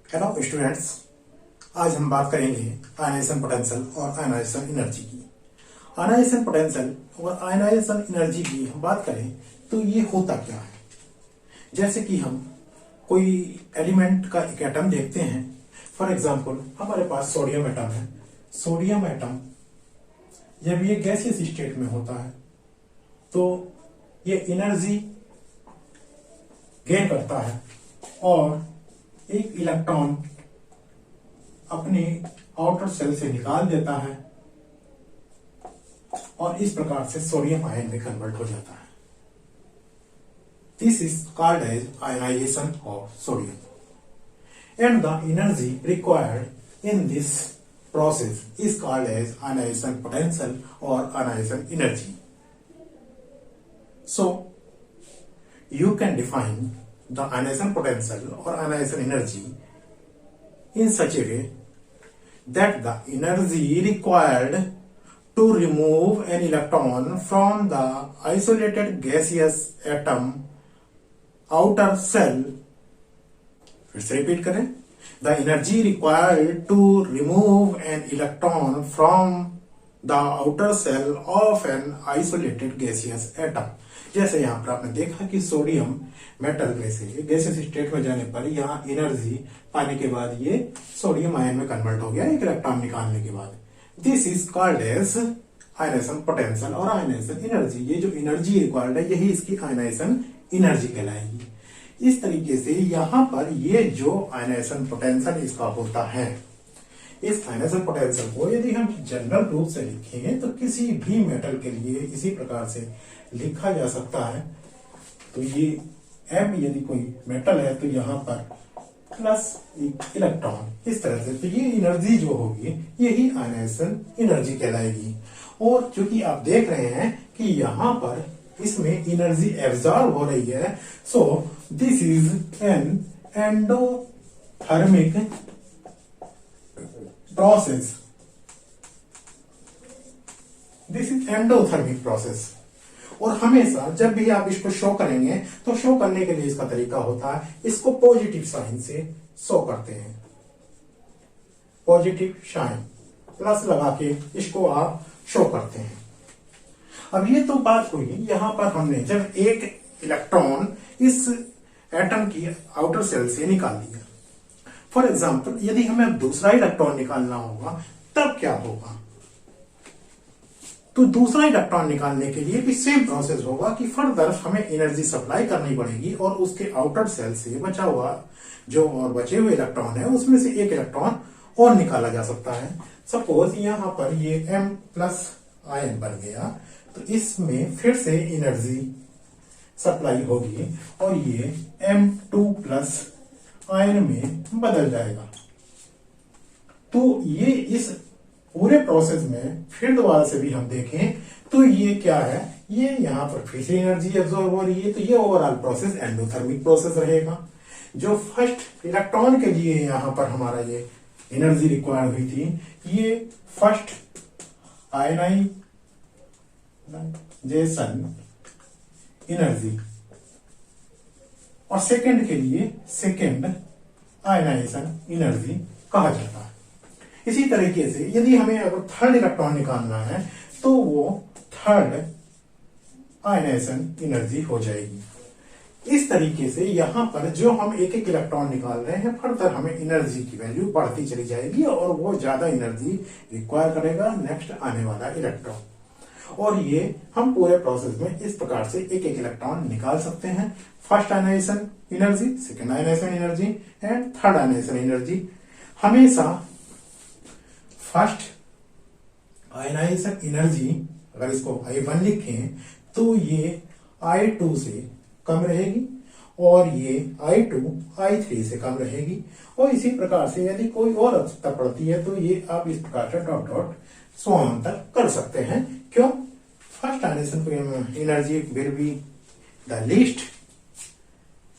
Hello students, आज हम बात करेंगे आयनाइजेशन पोटेंशियल और आयनाइजेशन एनर्जी की। आयनाइजेशन पोटेंशियल और आयनाइजेशन एनर्जी की हम बात करें तो ये होता क्या है। जैसे कि हम कोई एलिमेंट का एक एटम देखते हैं। फॉर एग्जांपल हमारे पास सोडियम एटम है। सोडियम एटम जब ये गैसियस स्टेट में होता है तो ये एनर्जी गेन करता है और एक इलेक्ट्रॉन अपने आउटर सेल से निकाल देता है और इस प्रकार से सोडियम आयन में कन्वर्ट हो जाता है। This is called as ionization of sodium and the energy required in this process is called as ionization potential और ionization energy. So you can define the ionization potential or ionization energy in such a way that the energy required to remove an electron from the isolated gaseous atom outer cell, फिर से repeat करें, the energy required to remove an electron from the outer cell of an isolated gaseous atom। जैसे यहाँ पर आपने देखा कि sodium metal में से गैसियस स्टेट में जाने पर यहाँ एनर्जी पाने के बाद ये सोडियम आयन में कन्वर्ट हो गया एक इलेक्ट्रॉन निकालने के बाद। This is called as ionization potential और आयनाइजेशन एनर्जी। ये जो एनर्जी रिक्वायर्ड है यही इसकी आयनाइजेशन एनर्जी कहलाएगी। इस तरीके से यहाँ पर ये जो आयनाइजेशन पोटेंशियल इसका होता है, इस आयनाइजेशन पोटेंशियल को यदि हम जनरल रूप से लिखेंगे तो किसी भी मेटल के लिए इसी प्रकार से लिखा जा सकता है। तो ये M यदि कोई मेटल है तो यहाँ पर प्लस इलेक्ट्रॉन इस तरह से, तो ये एनर्जी जो होगी यही आयनाइजेशन एनर्जी कहलाएगी। और चूंकि आप देख रहे हैं कि यहाँ पर इसमें एनर्जी एब्जॉर्ब हो रही है, so this is an endothermic process. This is endothermic process. और हमेशा जब भी आप इसको शो करेंगे तो शो करने के लिए इसका तरीका होता है, इसको पॉजिटिव साइन से शो करते हैं। पॉजिटिव साइन प्लस लगा के इसको आप शो करते हैं। अब ये तो बात हुई, यहां पर हमने जब एक इलेक्ट्रॉन इस एटम की आउटर सेल से निकाल दिया। फॉर एग्जाम्पल यदि हमें दूसरा इलेक्ट्रॉन निकालना होगा तब क्या होगा, तो दूसरा इलेक्ट्रॉन निकालने के लिए भी सेम प्रोसेस होगा कि फर्दर हमें एनर्जी सप्लाई करनी पड़ेगी और उसके आउटर सेल से बचा हुआ जो और बचे हुए इलेक्ट्रॉन है उसमें से एक इलेक्ट्रॉन और निकाला जा सकता है। सपोज यहां पर ये M प्लस आयन बन गया तो इसमें फिर से एनर्जी सप्लाई होगी और ये M2 प्लस आयन में बदल जाएगा। तो ये इस पूरे प्रोसेस में फिर दोबारा से भी हम देखें तो ये क्या है, ये यहाँ पर फिर से एनर्जी एब्जॉर्ब हो रही है। तो ये ओवरऑल प्रोसेस एंडोथर्मिक प्रोसेस रहेगा। जो फर्स्ट इलेक्ट्रॉन के लिए यहाँ पर हमारा ये एनर्जी रिक्वायर्ड हुई थी, ये फर्स्ट आयनाइजेशन एनर्जी और सेकंड के लिए सेकंड आयनाइजेशन एनर्जी कहा जाता है। इसी तरीके से यदि हमें अगर थर्ड इलेक्ट्रॉन निकालना है तो वो थर्ड आयनाइजेशन एनर्जी हो जाएगी। इस तरीके से यहां पर जो हम एक एक इलेक्ट्रॉन निकाल रहे हैं फर्दर हमें एनर्जी की वैल्यू बढ़ती चली जाएगी और वो ज्यादा एनर्जी रिक्वायर करेगा नेक्स्ट आने वाला इलेक्ट्रॉन। और ये हम पूरे प्रोसेस में इस प्रकार से एक एक इलेक्ट्रॉन निकाल सकते हैं। First ionization energy, second ionization energy and third ionization energy. हमेशा फर्स्ट आयनाइजेशन एनर्जी अगर इसको I1 लिखें तो ये I2 से कम रहेगी और ये I2 I3 से कम रहेगी। और इसी प्रकार से यदि कोई और आवश्यकता पड़ती है तो ये आप इस प्रकार से डॉट डॉट सो तक कर सकते हैं। क्यों? First ionization energy will be the least,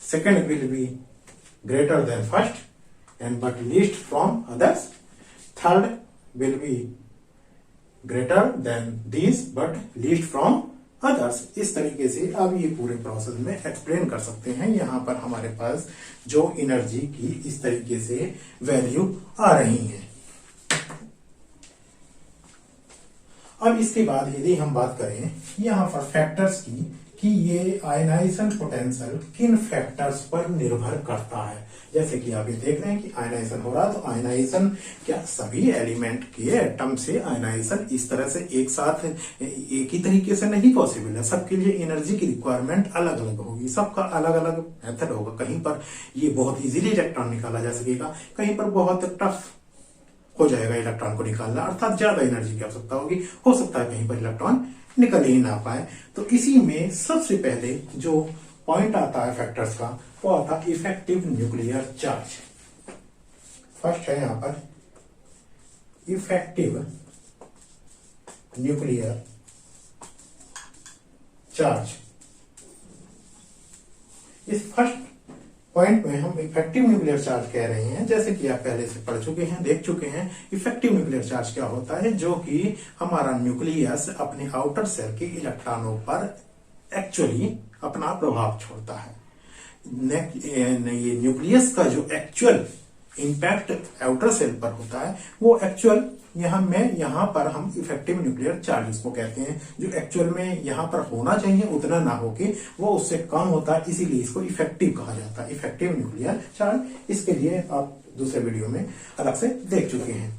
second will be greater than first and but least from others, third will be greater than these but least from others. इस तरीके से आप ये पूरे प्रोसेस में एक्सप्लेन कर सकते हैं। यहां पर हमारे पास जो एनर्जी की इस तरीके से वैल्यू आ रही है। अब इसके बाद यदि हम बात करें यहां पर फैक्टर्स की कि ये आयनाइजेशन पोटेंशियल किन फैक्टर्स पर निर्भर करता है। जैसे कि आप ये देख रहे हैं कि आयनाइजेशन हो रहा है, तो आयनाइजेशन क्या सभी एलिमेंट के एटम से आयनाइजेशन इस तरह से एक साथ एक ही तरीके से नहीं पॉसिबल है। सबके लिए एनर्जी की रिक्वायरमेंट अलग अलग होगी, सबका अलग अलग मेथड होगा। कहीं पर ये बहुत इजीली इलेक्ट्रॉन निकाला जा सकेगा, कहीं पर बहुत टफ हो जाएगा इलेक्ट्रॉन को निकालना, अर्थात ज्यादा एनर्जी की आवश्यकता होगी। हो सकता है कहीं पर इलेक्ट्रॉन निकल ही ना पाए। तो इसी में सबसे पहले जो पॉइंट आता है फैक्टर्स का, वो आता है इफेक्टिव न्यूक्लियर चार्ज। फर्स्ट है यहां पर इफेक्टिव न्यूक्लियर चार्ज। इस फर्स्ट पॉइंट में हम इफेक्टिव न्यूक्लियर चार्ज कह रहे हैं, जैसे कि आप पहले से पढ़ चुके हैं, देख चुके हैं। इफेक्टिव न्यूक्लियर चार्ज क्या होता है? जो कि हमारा न्यूक्लियस अपने आउटर सेल के इलेक्ट्रॉनों पर एक्चुअली अपना प्रभाव छोड़ता है। ये न्यूक्लियस का जो एक्चुअल इंपैक्ट आउटर सेल पर होता है, वो एक्चुअल यहां पर हम इफेक्टिव न्यूक्लियर चार्ज इसको कहते हैं। जो एक्चुअल में यहां पर होना चाहिए उतना ना होके वो उससे कम होता है, इसीलिए इसको इफेक्टिव कहा जाता है, इफेक्टिव न्यूक्लियर चार्ज। इसके लिए आप दूसरे वीडियो में अलग से देख चुके हैं।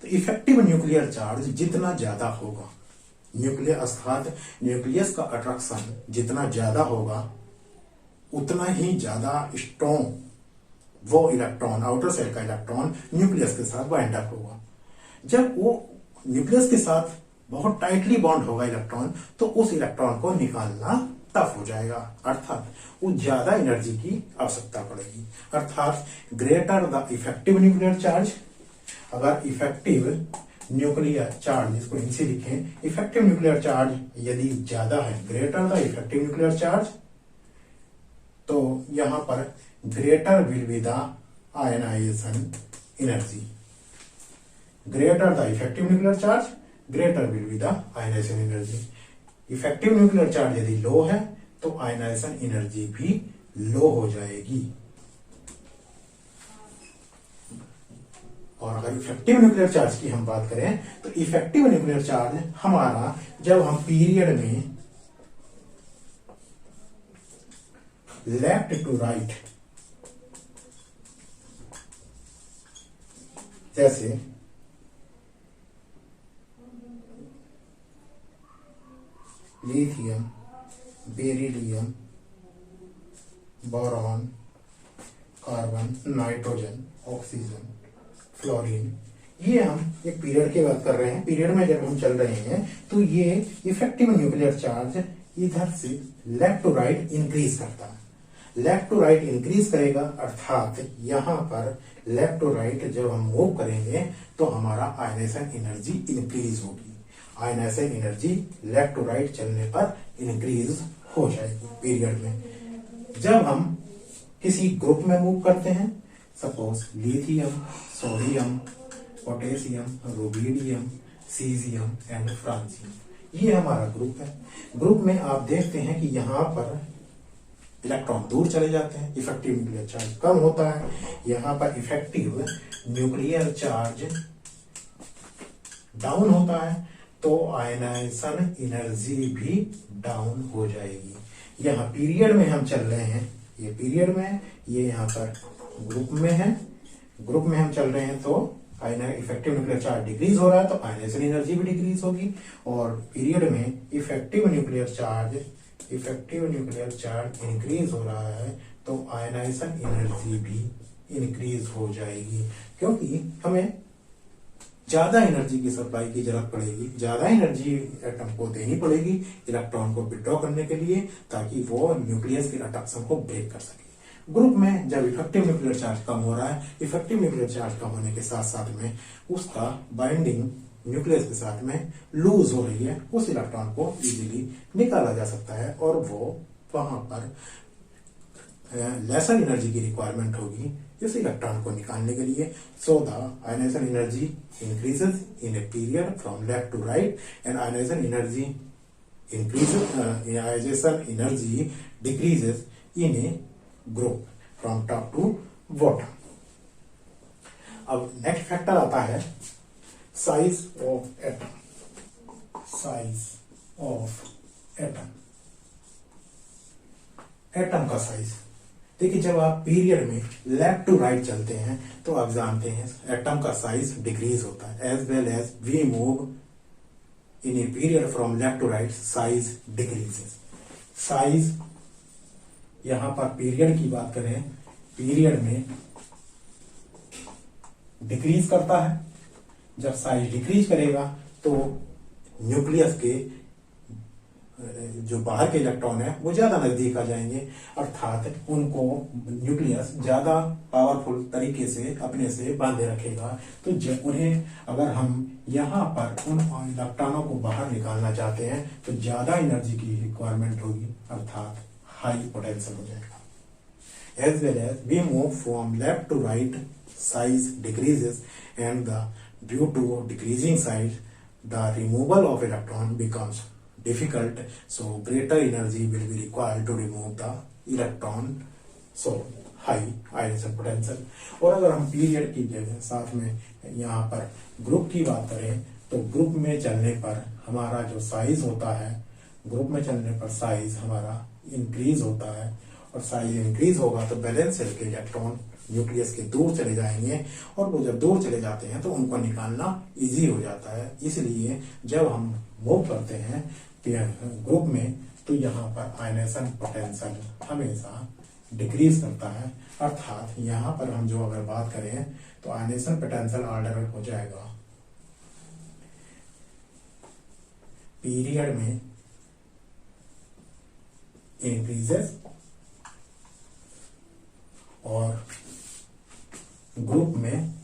तो इफेक्टिव न्यूक्लियर चार्ज जितना ज्यादा होगा, न्यूक्लियस का अट्रैक्शन जितना ज्यादा होगा, उतना ही ज्यादा स्ट्रॉन्ग वो इलेक्ट्रॉन, आउटर सेल का इलेक्ट्रॉन न्यूक्लियस के साथ बाइंड अप होगा। जब वो न्यूक्लियस के साथ बहुत टाइटली बॉन्ड होगा इलेक्ट्रॉन, तो उस इलेक्ट्रॉन को निकालना टफ हो जाएगा, अर्थात वो ज्यादा एनर्जी की आवश्यकता पड़ेगी। अर्थात greater the effective nuclear charge, अगर इफेक्टिव न्यूक्लियर चार्ज, इसको इनसे लिखें, इफेक्टिव न्यूक्लियर चार्ज यदि ज्यादा है, greater the effective nuclear charge, तो यहां पर greater will be the ionization energy. Greater the effective nuclear charge, greater will be the ionization energy. Effective nuclear charge यदि लो है तो आयनाइजेशन एनर्जी भी लो हो जाएगी। और अगर इफेक्टिव न्यूक्लियर चार्ज की हम बात करें तो इफेक्टिव न्यूक्लियर चार्ज हमारा जब हम पीरियड में लेफ्ट टू राइट, जैसे lithium, beryllium, boron, carbon, nitrogen, oxygen, fluorine, ये हम एक पीरियड की बात कर रहे हैं। पीरियड में जब हम चल रहे हैं तो ये इफेक्टिव न्यूक्लियर चार्ज इधर से लेफ्ट टू राइट इंक्रीज करता है। लेफ्ट टू राइट इंक्रीज करेगा, अर्थात यहां पर लेफ्ट टू राइट जब हम मूव करेंगे तो हमारा आयनाइजेशन एनर्जी इंक्रीज होगी। Ionization energy left to right चलने पर इंक्रीज हो जाएगी पीरियड में। जब हम किसी ग्रुप में मूव करते हैं, suppose lithium, sodium, potassium, rubidium, caesium and francium, ये हमारा ग्रुप है। ग्रुप में आप देखते हैं कि यहां पर इलेक्ट्रॉन दूर चले जाते हैं, इफेक्टिव न्यूक्लियर चार्ज कम होता है। यहां पर इफेक्टिव न्यूक्लियर चार्ज डाउन होता है, तो आयनाइजेशन एनर्जी भी डाउन हो जाएगी। यहां पीरियड में हम चल रहे हैं, ये पीरियड में, ये यहां पर ग्रुप में है, ग्रुप में हम चल रहे हैं, तो इफेक्टिव न्यूक्लियर चार्ज डिक्रीज हो रहा है तो आयनाइजेशन एनर्जी भी डिक्रीज होगी। और पीरियड में इफेक्टिव न्यूक्लियर चार्ज इंक्रीज हो रहा है तो आयनाइजेशन एनर्जी भी इंक्रीज हो जाएगी, क्योंकि हमें ज्यादा एनर्जी की सप्लाई की जरूरत पड़ेगी, ज्यादा एनर्जी एटम को देनी पड़ेगी इलेक्ट्रॉन को विड्रॉ करने के लिए, ताकि वो न्यूक्लियस के अट्रैक्शन को ब्रेक कर सके। ग्रुप में जब इफेक्टिव न्यूक्लियर चार्ज कम हो रहा है, इफेक्टिव न्यूक्लियर चार्ज कम होने के साथ साथ में उसका बाइंडिंग न्यूक्लियस के साथ में लूज हो रही है, उस इलेक्ट्रॉन को इजीली निकाला जा सकता है और वो वहां पर लेसर एनर्जी की रिक्वायरमेंट होगी इस इलेक्ट्रॉन को निकालने के लिए। So the ionization energy increases in a period from left to right and ionization energy ionization energy decreases in a group from top to bottom. अब नेक्स्ट फैक्टर आता है size of atom. Size of atom, atom का size. देखिए जब आप period में left to right चलते हैं तो आप जानते हैं एटम का साइज डिक्रीज होता है। As well as we move in a period from left to right, size decreases. Size यहां पर पीरियड की बात करें, पीरियड में डिक्रीज करता है। जब साइज डिक्रीज करेगा तो न्यूक्लियस के जो बाहर के इलेक्ट्रॉन है वो ज्यादा नजदीक आ जाएंगे, अर्थात उनको न्यूक्लियस ज्यादा पावरफुल तरीके से अपने से बांधे रखेगा। तो उन्हें अगर हम यहाँ पर उन इलेक्ट्रॉनों को बाहर निकालना चाहते हैं तो ज्यादा एनर्जी की रिक्वायरमेंट होगी, अर्थात हाई पोटेंशियल हो जाएगा। As well as we move from left to right, size decreases, and due to decreasing size, the removal of electron becomes difficult. So greater energy will be required to remove the electron. So high ionization potential. और अगर हम period की जगह साथ में यहाँ पर group की बात करें तो ग्रुप में चलने पर हमारा जो साइज होता है, ग्रुप में चलने पर साइज हमारा इंक्रीज होता है, और साइज इंक्रीज होगा तो बैलेंस सेल के इलेक्ट्रॉन न्यूक्लियस के दूर चले जाएंगे, और वो जब दूर चले जाते हैं तो उनको निकालना इजी हो जाता है। इसलिए जब हम मूव करते हैं ग्रुप में तो यहाँ पर आयनाइजेशन पोटेंशियल हमेशा डिक्रीज करता है, अर्थात यहाँ पर हम जो अगर बात करें तो आयनाइजेशन पोटेंशियल ऑर्डर हो जाएगा पीरियड में इंक्रीजेस और ग्रुप में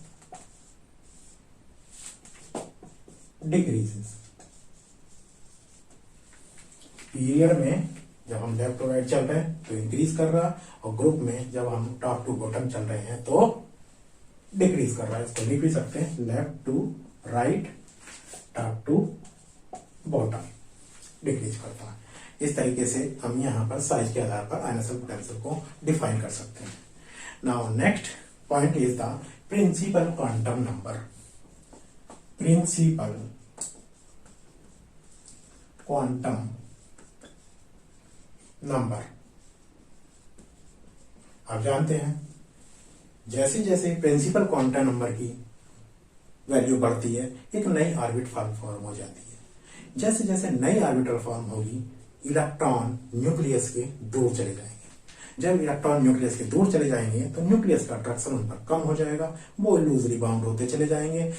डिक्रीजेस। पीरियड में जब हम लेफ्ट टू राइट चल रहे हैं तो इंक्रीज कर रहा, और ग्रुप में जब हम टॉप टू बॉटम चल रहे हैं तो डिक्रीज कर रहा है। इसको लिख भी सकते हैं left to right, top to bottom, decrease करता है। इस तरीके से हम यहाँ पर साइज के आधार पर आयनाइजेशन पोटेंशियल को डिफाइन कर सकते हैं। Now next point is the principal quantum number. Principal quantum number, आप जानते हैं जैसे जैसे प्रिंसिपल क्वांटम नंबर की वैल्यू बढ़ती है एक नई ऑर्बिट फॉर्म हो जाती है। जैसे जैसे नई ऑर्बिटल फॉर्म होगी इलेक्ट्रॉन न्यूक्लियस के दूर चले जाएंगे। जब इलेक्ट्रॉन न्यूक्लियस के दूर चले जाएंगे तो न्यूक्लियस का अट्रैक्शन उन पर कम हो जाएगा, वो लूजली बाउंड होते चले जाएंगे।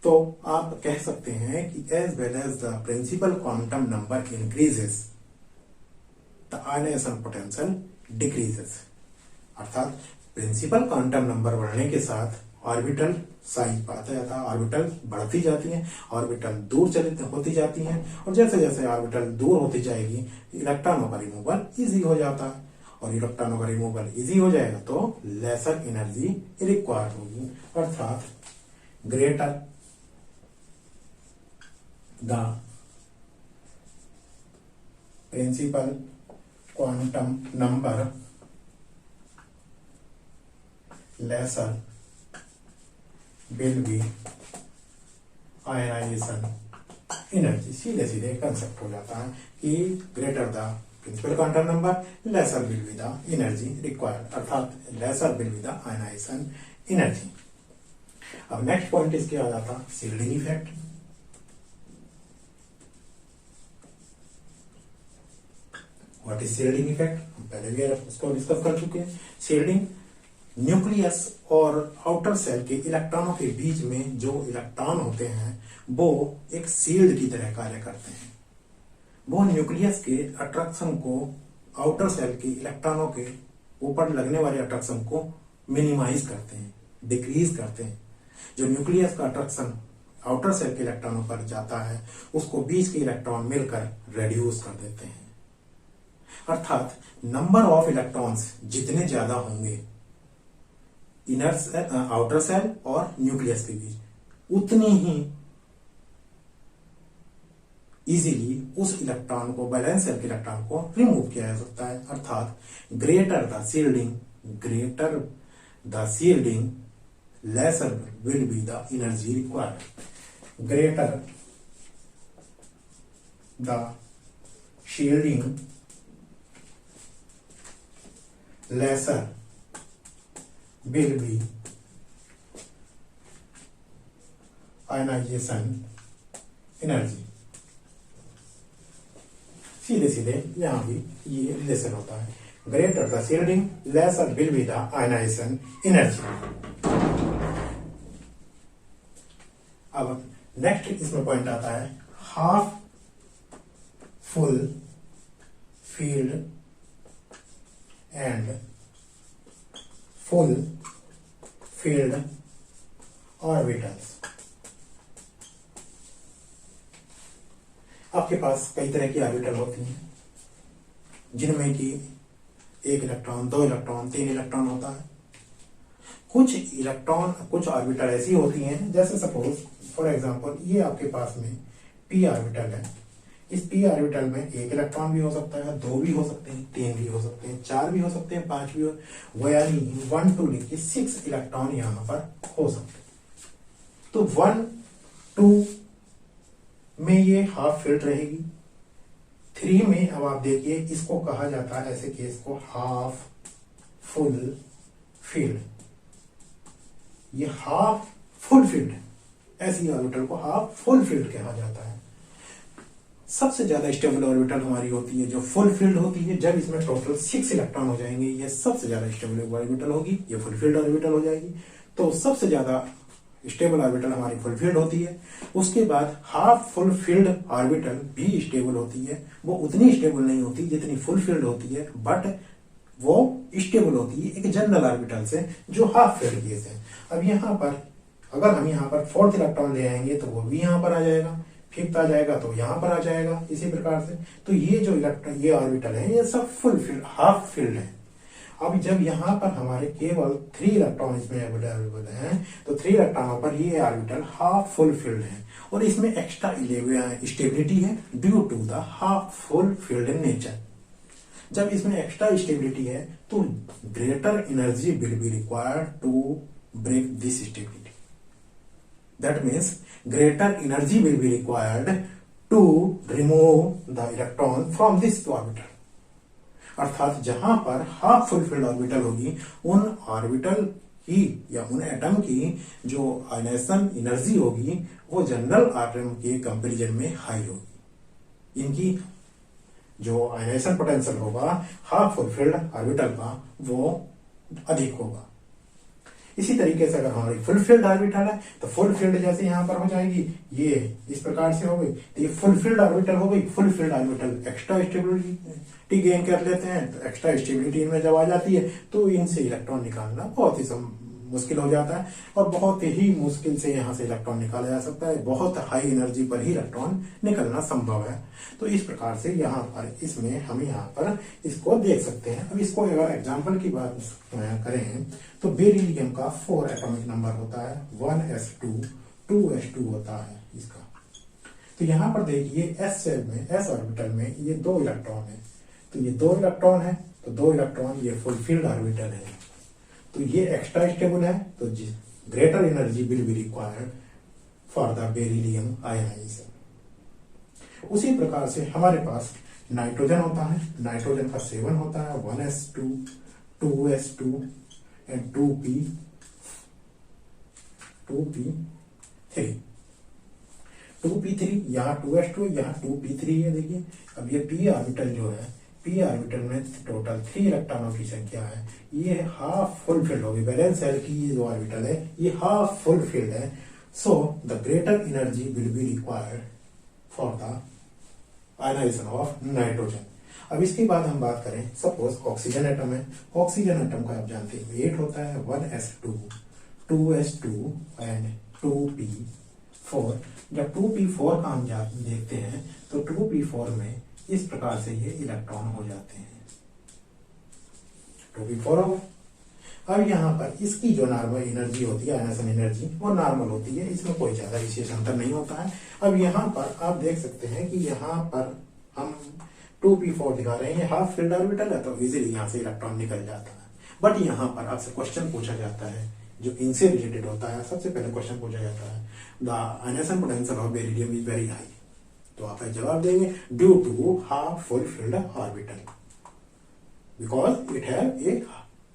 तो आप कह सकते हैं कि as well as the principal quantum number increases the ionization potential decreases, अर्थात प्रिंसिपल क्वांटम नंबर बढ़ने के साथ ऑर्बिटल साइज बढ़ता जाता है, ऑर्बिटल बढ़ती जाती हैं, ऑर्बिटल दूर होती जाती हैं, और जैसे जैसे ऑर्बिटल दूर होती जाएगी इलेक्ट्रॉनों का रिमूवल इजी हो जाता है, और इलेक्ट्रॉनों का रिमूवल इजी हो जाएगा तो लेसर एनर्जी रिक्वायर्ड होगी, अर्थात greater the principal quantum number lesser will be ionization energy. सीधे सीधे कंसेप्ट हो जाता है कि greater the principal quantum number lesser will be the energy required, अर्थात lesser will be the ionization energy. अब नेक्स्ट पॉइंट इसके आ जाता shielding effect. What is shielding effect, हम पहले भी इसको डिस्कस कर चुके हैं। शील्डिंग न्यूक्लियस और आउटर सेल के इलेक्ट्रॉनों के बीच में जो इलेक्ट्रॉन होते हैं वो एक शील्ड की तरह कार्य करते हैं। वो न्यूक्लियस के अट्रैक्शन को, आउटर सेल के इलेक्ट्रॉनों के ऊपर लगने वाले अट्रैक्शन को मिनिमाइज करते हैं, डिक्रीज करते हैं। जो न्यूक्लियस का अट्रैक्शन आउटर सेल के इलेक्ट्रॉनों पर जाता है उसको बीच के इलेक्ट्रॉन मिलकर रेड्यूस कर देते हैं, अर्थात नंबर ऑफ इलेक्ट्रॉन्स जितने ज्यादा होंगे इनर आउटर सेल और न्यूक्लियस के बीच उतनी ही इजीली उस इलेक्ट्रॉन को, वैलेंस शेल के इलेक्ट्रॉन को रिमूव किया जा सकता है। अर्थात greater the shielding lesser will be the energy required. Greater the shielding lesser will be ionization energy. सीधे सीधे यहां भी ये रिलेशन होता है, greater the shielding lesser will be the ionization energy. अब नेक्स्ट इसमें पॉइंट आता है half full field and full field orbitals. आपके पास कई तरह की ऑर्बिटल होती हैं जिनमें कि 1 इलेक्ट्रॉन, 2 इलेक्ट्रॉन, 3 इलेक्ट्रॉन होता है। कुछ ऑर्बिटल ऐसी होती हैं, जैसे सपोज फॉर एग्जांपल ये आपके पास में पी ऑर्बिटल है। इस पी ऑर्बिटल में 1 इलेक्ट्रॉन भी हो सकता है, 2 भी हो सकते हैं, 3 भी हो सकते हैं, 4 भी हो सकते हैं, 5 भी हो, यानी 1 2 लिख के 6 इलेक्ट्रॉन यहां पर हो सकते हैं। तो 1 2 में ये हाफ फील्ड रहेगी। 3 में अब आप देखिए इसको कहा जाता है ऐसे केस को हाफ फुल फील्ड। ये हाफ फुल फील्ड, ऐसी ऑर्बिटल को हाफ फुल फील्ड कहा जाता है। सबसे ज्यादा स्टेबल ऑर्बिटल हमारी होती है जो फुल फील्ड होती है, जब इसमें टोटल 6 इलेक्ट्रॉन हो जाएंगे, ये सबसे ज्यादा स्टेबल ऑर्बिटल होगी, ये फुल फील्ड ऑर्बिटल हो जाएगी। तो सबसे ज्यादा स्टेबल ऑर्बिटल हमारी फुल फील्ड होती है। उसके बाद हाफ फुल फील्ड ऑर्बिटल भी स्टेबल होती है, वो उतनी स्टेबल नहीं होती जितनी फुल फील्ड होती है, बट वो स्टेबल होती है एक जनरल ऑर्बिटल से जो हाफ फील्ड केस है। अब यहाँ पर अगर हम यहाँ पर 4th इलेक्ट्रॉन ले आएंगे तो वो भी यहाँ पर आ जाएगा, 5th आ जाएगा तो यहाँ पर आ जाएगा, इसी प्रकार से। तो ये जो इलेक्ट्रॉन, ये ऑर्बिटल है, ये सब फुल फील्ड, हाफ फील्ड है। अब जब यहाँ पर हमारे केवल 3 इलेक्ट्रॉन इसमें अवेलेबल हैं, तो 3 इलेक्ट्रॉनों पर ये ऑर्बिटल हाफ फुल फील्ड है और इसमें एक्स्ट्रा स्टेबिलिटी है due to the half full filled nature. जब इसमें एक्स्ट्रा स्टेबिलिटी है तो greater energy will be required to break this stability. That means greater energy will be required to remove the electron from this orbital. अर्थात जहां पर half full filled orbital होगी, उन orbital की या उन एटम की जो आयनाइजेशन एनर्जी होगी वो जनरल एटम के कंपैरिजन में हाई होगी। इनकी जो आयनाइजेशन पोटेंशियल होगा हाफ फुल फील्ड ऑर्बिटल का वो अधिक होगा। इसी तरीके से अगर हमारी फुल फील्ड ऑर्बिटल है तो फुल फील्ड जैसे यहां पर हो जाएगी, ये इस प्रकार से हो गई, तो ये फुल फील्ड ऑर्बिटल हो गई। Full filled orbital extra stability gain कर लेते हैं, तो एक्स्ट्रा स्टेबिलिटी इनमें जब आ जाती है तो इनसे इलेक्ट्रॉन निकालना बहुत ही मुश्किल हो जाता है और बहुत ही मुश्किल से यहां से इलेक्ट्रॉन निकाला जा सकता है। बहुत हाई एनर्जी पर ही इलेक्ट्रॉन निकलना संभव है। तो इस प्रकार से यहाँ पर इसमें हम यहाँ पर इसको देख सकते हैं। अब इसको अगर एग्जाम्पल की बात करें तो बेरिलियम का 4 एटॉमिक नंबर होता है, 1s2 2s2 होता है इसका। तो यहाँ पर देखिए एस शेल में, एस ऑर्बिटल में ये 2 इलेक्ट्रॉन है, तो ये 2 इलेक्ट्रॉन है, तो 2 इलेक्ट्रॉन ये फुलफिल्ड ऑर्बिटल है, तो ये एक्स्ट्रा स्टेबल है, तो greater energy will be required for the beryllium ionization. उसी प्रकार से हमारे पास नाइट्रोजन होता है, नाइट्रोजन का 7 होता है, 1s2 2s2 एंड 2p3 यहाँ 2s2 यहाँ 2p3 है। देखिए अब ये p ऑर्बिटल जो है, p ऑर्बिटल में टोटल 3 इलेक्ट्रॉनों की संख्या है, ये हाफ फुल फिल्ड होगी। वैलेंस शेल की ये जो ऑर्बिटल है ये हाफ फुल फिल्ड है। So the greater energy will be required for the ionization of nitrogen. अब इसके बाद हम बात करें, सपोज ऑक्सीजन एटम है, ऑक्सीजन एटम का आप जानते हैं वेट होता है 1s2 2s2 एंड 2p4। जब 2p4 का हम देखते हैं तो 2p4 में इस प्रकार से ये इलेक्ट्रॉन हो जाते हैं, 2p4 होगा। अब यहाँ पर इसकी जो नॉर्मल एनर्जी होती है, आयनाइजेशन एनर्जी, वो नॉर्मल होती है, इसमें कोई ज्यादा विशेष अंतर नहीं होता है। अब यहाँ पर आप देख सकते हैं कि यहाँ पर हम 2p4 दिखा रहे हैं, हाफ फील्ड ऑर्बिटल है, तो इजीली यहाँ से इलेक्ट्रॉन निकल जाता है। बट यहाँ पर आपसे क्वेश्चन पूछा जाता है जो इनसे रिलेटेड होता है। सबसे पहले क्वेश्चन पूछा जाता है the ionization potential of beryllium is very high, तो आप जवाब देंगे due to half full filled orbital, because it have a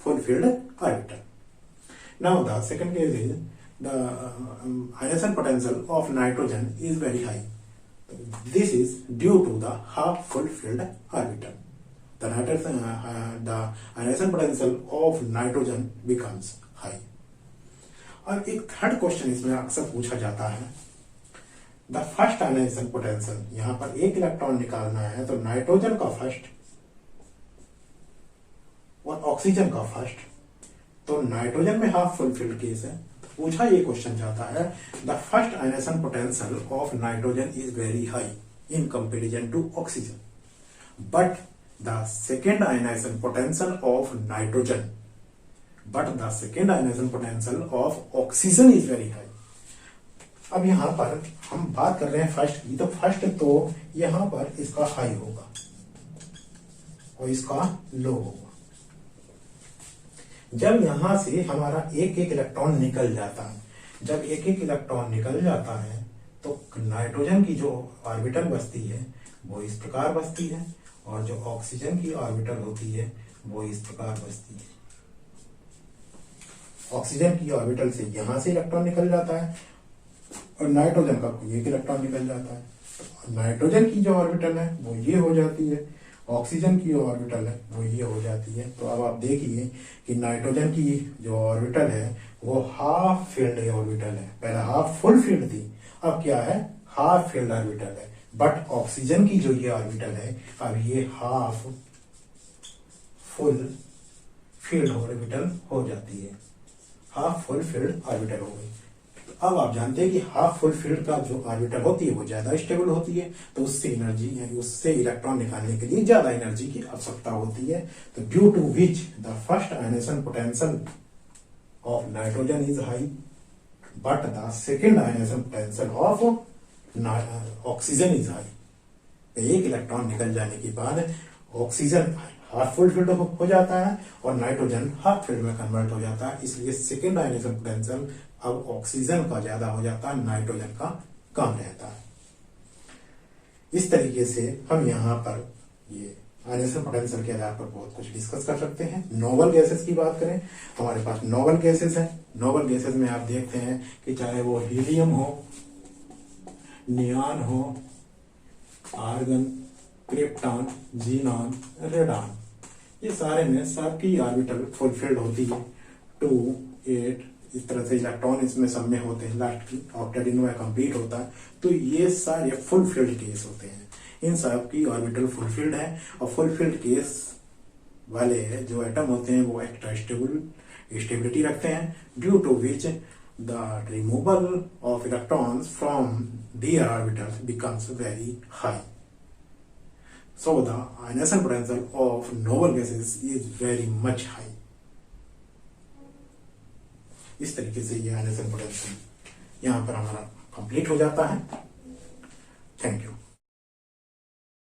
full filled orbital. Now the second case is the ionization potential of nitrogen is very high. This is due to the half full filled orbital. The ionization potential of nitrogen becomes high. और एक third question इसमें अक्सर पूछा जाता है, the first ionization potential, यहाँ पर एक इलेक्ट्रॉन निकालना है तो नाइट्रोजन का फर्स्ट और ऑक्सीजन का फर्स्ट, तो नाइट्रोजन में हाफ फुल फील्ड केस है। तो पूछा ये क्वेश्चन जाता है the first ionization potential of nitrogen is very high in comparison to oxygen, but the second ionization potential of nitrogen, but the second ionization potential of oxygen is very high. अब यहां पर हम बात कर रहे हैं फर्स्ट की, तो फर्स्ट तो यहां पर इसका हाई होगा और इसका लो होगा। जब यहां से हमारा एक एक इलेक्ट्रॉन निकल जाता है, जब एक एक इलेक्ट्रॉन निकल जाता है तो नाइट्रोजन की जो ऑर्बिटल बचती है वो इस प्रकार बचती है, और जो ऑक्सीजन की ऑर्बिटल होती है वो इस प्रकार बचती है। ऑक्सीजन की ऑर्बिटल से यहां से इलेक्ट्रॉन निकल जाता है और नाइट्रोजन का कोई एक इलेक्ट्रॉन निकल जाता है। तो नाइट्रोजन की जो ऑर्बिटल है वो ये हो जाती है, ऑक्सीजन की ऑर्बिटल है वो ये हो जाती है। तो अब आप देखिए कि नाइट्रोजन की जो ऑर्बिटल है वो हाफ फील्ड ऑर्बिटल है, पहले हाफ फुल फील्ड थी, अब क्या है, हाफ फील्ड ऑर्बिटल है। बट ऑक्सीजन की जो ये ऑर्बिटल है अब ये हाफ फुल फील्ड ऑर्बिटल हो जाती है, हाफ फुल फील्ड ऑर्बिटल हो गई। अब आप जानते हैं कि हाफ फुल फील्ड का जो ऑर्बिटल होती है वो ज्यादा स्टेबल होती है, तो उससे एनर्जी यानी उससे इलेक्ट्रॉन निकालने के लिए ज्यादा एनर्जी की आवश्यकता होती है। तो due to which the first ionization potential of nitrogen is high, but the second ionization potential of oxygen is high. एक इलेक्ट्रॉन निकल जाने के बाद ऑक्सीजन हाफ फुल फील्ड हो जाता है और नाइट्रोजन हाफ फील्ड में कन्वर्ट हो जाता है, इसलिए सेकेंड आयनाइजेशन पोटेंशियल अब ऑक्सीजन का ज्यादा हो जाता है, नाइट्रोजन का कम रहता है। इस तरीके से हम यहाँ पर ये आयनाइजेशन पोटेंशियल के आधार पर बहुत कुछ डिस्कस कर सकते हैं। नोबल गैसेस की बात करें, हमारे पास नोबल गैसेस है। नोबल गैसेस में आप देखते हैं कि चाहे वो हीलियम हो, नियॉन हो, आर्गन, क्रिप्टॉन, जीनॉन, रेडॉन, ये सारे में सबकी ऑर्बिटल फुलफिल्ड होती है। 2, 8 इस तरह से इलेक्ट्रॉन इसमें सब में होते हैं, लास्ट की ऑक्टेट में कंप्लीट होता है। तो ये सारे फुलफिल्ड केस होते हैं, इन सब की ऑर्बिटल फुलफिल्ड है। और फुलफिल्ड केस वाले जो एटम होते हैं वो एक्स्ट्रा स्टेबिलिटी रखते हैं, due to which the removal of electrons from their orbitals becomes very high. So the ionization potential of noble gases is very much high. इस तरीके से ये आयनाइजेशन पोटेंशियल यहाँ पर हमारा कंप्लीट हो जाता है। Thank you.